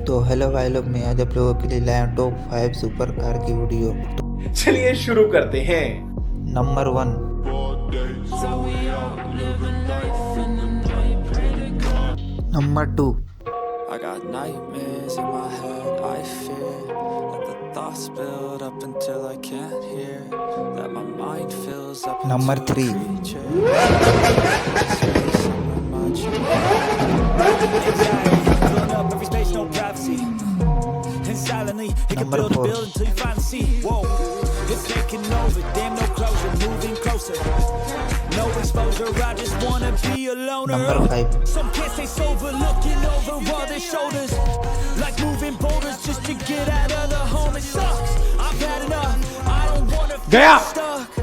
तो हेलो भाई लोग, मैं आज आप लोगों के लिए लाया हूं टॉप 5 सुपर कार की वीडियो। चलिए शुरू करते हैं। Number 1, number 2, I got nightmares in my head, I fear that the thoughts build up until I can't hear, that my mind fills up number into a 3, creature. Somewhere much anxiety, filling up every space, no privacy. And silently, it can Number build and 4. build until you finally see. Whoa, it's taking over, damn no closure, moving closer. No exposure, I just wanna be a loner. Number 5, Some can't stay sober, looking over all their shoulders, like moving boulders just to get out of the home. It sucks, I've had enough, I don't wanna feel Gaya. stuck.